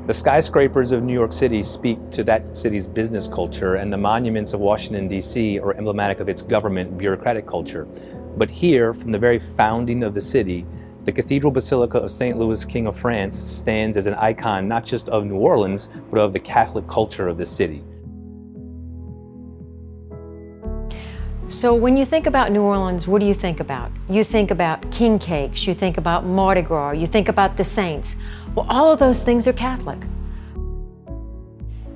The skyscrapers of New York City speak to that city's business culture, and the monuments of Washington, D.C. are emblematic of its government bureaucratic culture. But here, from the very founding of the city, the Cathedral Basilica of St. Louis, King of France, stands as an icon not just of New Orleans, but of the Catholic culture of the city. So when you think about New Orleans, what do you think about? You think about king cakes, you think about Mardi Gras, you think about the saints. Well, all of those things are Catholic.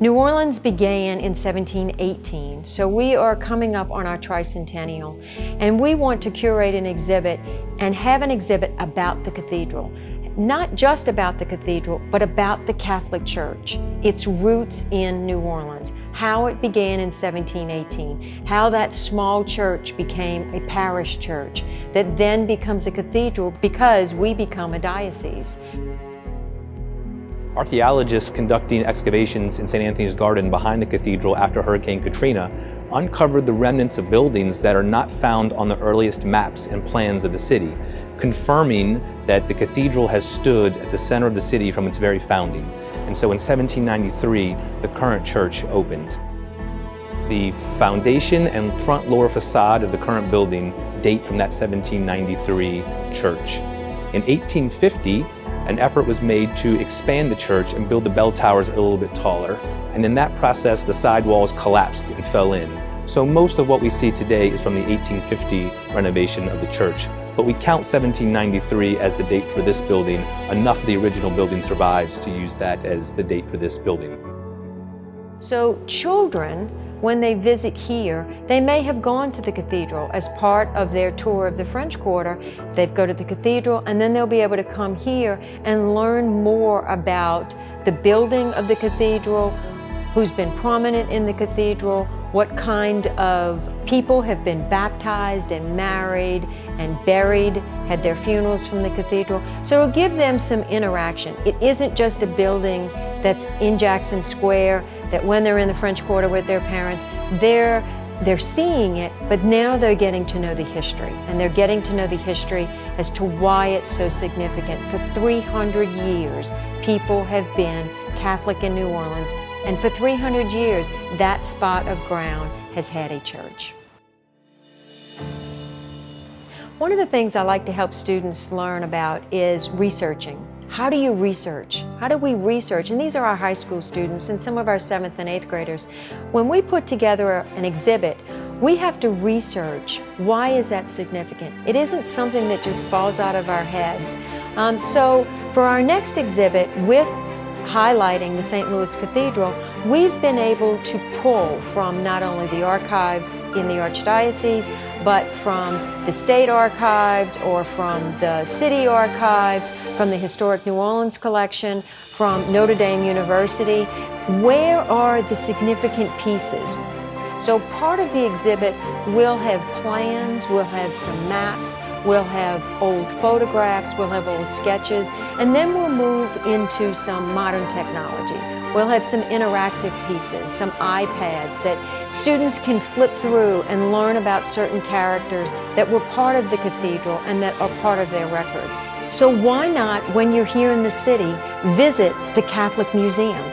New Orleans began in 1718, so we are coming up on our tricentennial, and we want to curate an exhibit and have an exhibit about the cathedral. Not just about the cathedral, but about the Catholic Church, its roots in New Orleans, how it began in 1718, how that small church became a parish church that then becomes a cathedral because we become a diocese. Archaeologists conducting excavations in St. Anthony's Garden behind the cathedral after Hurricane Katrina uncovered the remnants of buildings that are not found on the earliest maps and plans of the city, confirming that the cathedral has stood at the center of the city from its very founding. And so in 1793, the current church opened. The foundation and front lower facade of the current building date from that 1793 church. In 1850, an effort was made to expand the church and build the bell towers a little bit taller. And in that process, the side walls collapsed and fell in. So most of what we see today is from the 1850 renovation of the church. But we count 1793 as the date for this building. Enough of the original building survives to use that as the date for this building. So children, when they visit here, they may have gone to the cathedral as part of their tour of the French Quarter. They'd go to the cathedral, and then they'll be able to come here and learn more about the building of the cathedral, who's been prominent in the cathedral, what kind of people have been baptized and married and buried, had their funerals from the cathedral. So it'll give them some interaction. It isn't just a building that's in Jackson Square, that when they're in the French Quarter with their parents, they're seeing it, but now they're getting to know the history. And they're getting to know the history as to why it's so significant. For 300 years, people have been Catholic in New Orleans, and for 300 years, that spot of ground has had a church. One of the things I like to help students learn about is researching. How do you research? How do we research? And these are our high school students and some of our 7th and 8th graders. When we put together an exhibit, we have to research. Why is that significant? It isn't something that just falls out of our heads. So for our next exhibit, with highlighting the St. Louis Cathedral, we've been able to pull from not only the archives in the Archdiocese, but from the state archives or from the city archives, from the Historic New Orleans collection, from Notre Dame University. Where are the significant pieces? So part of the exhibit will have plans, we'll have some maps, we'll have old photographs, we'll have old sketches, and then we'll move into some modern technology. We'll have some interactive pieces, some iPads that students can flip through and learn about certain characters that were part of the cathedral and that are part of their records. So why not, when you're here in the city, visit the Catholic Museum,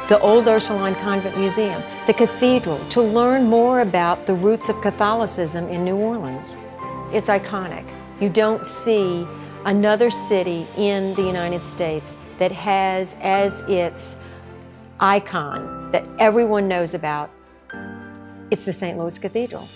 the old Ursuline Convent Museum, the cathedral, to learn more about the roots of Catholicism in New Orleans. It's iconic. You don't see another city in the United States that has as its icon that everyone knows about, it's the St. Louis Cathedral.